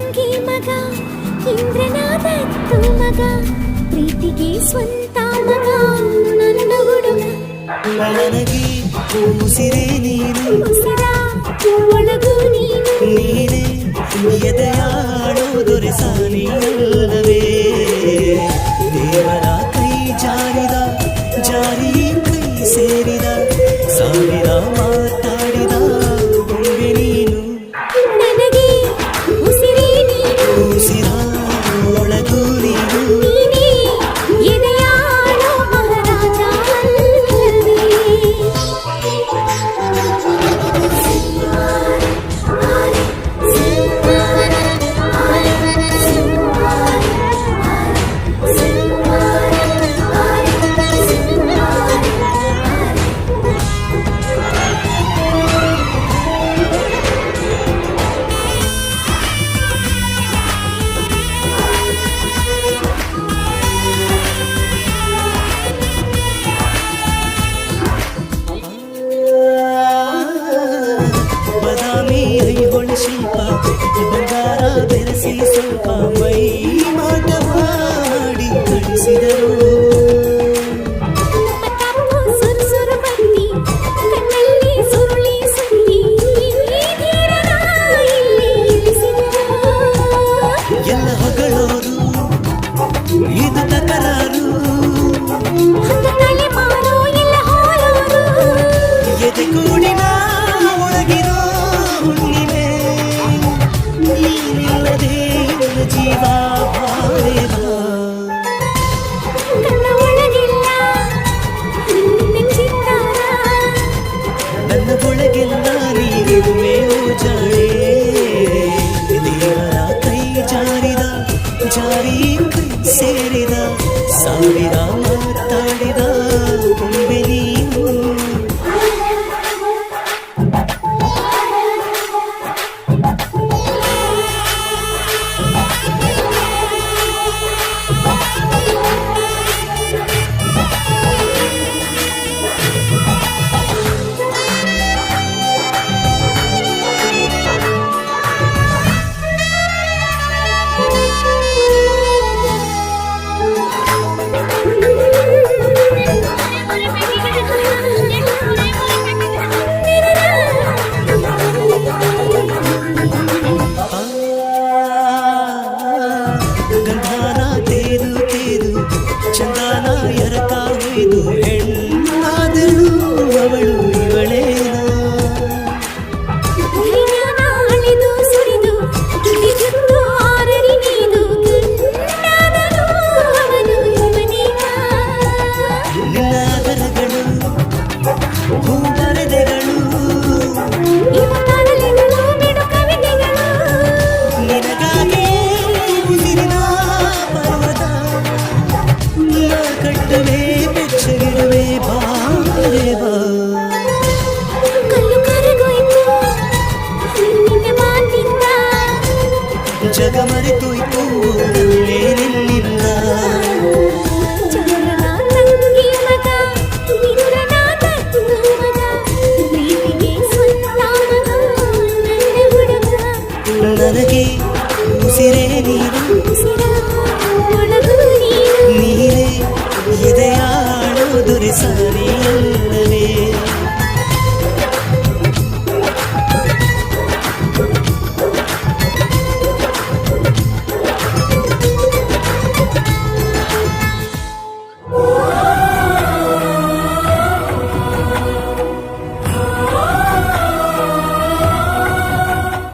ಮಗ ಇಂದ್ರನಾದ ಮಗ ಪ್ರೀತಿಗೆ ಸ್ವಂತ ಮಗ ನನ್ನ ಹುಡುಗ ನನಗೆ ಉಸಿರೇ ನೀನು ಉಸಿರ ಒಳಗೂ ನೀನು ನೀನೇ ಎದೆಯಾಳೋ ದೊರೆಸಾನಿಯಲ್ಲವೇ ದೇವರ ಕೈ ಜಾರಿದ ಜಾರಿ ಕೈ ಸೇರಿದ ಸಾವಿರ ಮಾತಾಡಿದ ಗೊಂಬೆ ನೀನು ನನಗೆ ಉಸಿರೇ ನೀನು ಉಸಿರ ಒಳಗೂ ನೀನು ನೀನೇ ಎದೆಯಾಳೋ ಮಹಾರಾಜ ಅಲ್ಲವೇ ಬದಾಮಿ ಐಹೊಳೆ ಶಿಲ್ಪ ಬಂಗಾರ ಬೆರೆಸಿ ಸ್ವಲ್ಪ ಮೈ ಮಾಟ ಮಾಡಿ ಕಳಿಸಿದರು ಸುರು ಬಂದಿ ಕಣ್ಣಲ್ಲಿ ಸುರುಳಿ ಸುದ್ದಿ ಧೀರನ ಇಲ್ಲಿ ಇಳಿಸಿದರು ಎಲ್ಲ ಹೊಗಳೋರು ಇದು ತಕರಾರು ಹಂಗತಲೆ ಮಾರೋ ಎಲ್ಲ ಹೋರೋರು ಎದೆ ಕೂಡಿನ ಒಳಗಿರೋ ಹುಣ್ಣಿಮೆ ನೀನಿಲ್ಲದೆ ನನ್ನ ಜೀವ ಭಾರೇವ ಕಣ್ಣ ಒಳಗಿಲ್ಲ ನೆಂಚಿದ್ದಾರ ನನ್ನ ಒಳಗೆಲ್ಲ ನೀರುವೆ ಜಾಳೆ ದೇವರ ಕೈ ಜಾರಿದ ಜಾರಿ ಕೈ ಸೇರಿದ ಸಾವಿರ ಮಾತಾಡಿದ ಗೊಂಬೆ ನೀನು ಗಂಧಾನ ತೇದು ತೇದು ಚಂದಾನ ಎರಕ ಹೊಯ್ದು ಹೆಣ್ಣಾದಳು ಅವಳು ಇವಳೇನೋ ಧೈರ್ಯನ ಅಳೆದು ಸುರಿದು ಕಿಡಿದುತ್ತು ಆರರಿ ನೀನು ಗಂಡಾದನು ಅವನು ಇವನೇನ ನಿನ್ನಾದರಗಳು ಹೂಬರೆದೆಗಳು ಇವ ಕಾದಲಿಗಳು ಬಿಡು ಕವಿತೆಗಳು ನಿನಗಾಗಿ ಉಸಿರಿನ ಪರ್ವತ ನಾ ಕಟ್ಟುವೆ ಬೆಚ್ಚಗಿರುವೆ ಬಾರೆ ಬಾ ಕಲ್ಲು ಕರಗೋಯ್ತು ನಿನ್ನ ಮಾತಿಂದ ಜಗ ಮರೆತೋಯ್ತು ನಲ್ಲೇ ನಿನ್ನಿಂದ ಚಂದ್ರನ ತಂಗಿ ಮಗ ಇಂದ್ರನಾದ ಮಗ ಪ್ರೀತಿಗೆ ಸ್ವಂತ ಮಗ ನನ್ನ ಹುಡುಗ ನನಗೆ ಉಸಿರೇ ನೀನು ಉಸಿರ ಒಳಗೂ ನೀನು ನೀನೇ ಎದೆಯಾಳೋ ದೊರೆಸಾನಿಯಲ್ಲವೇ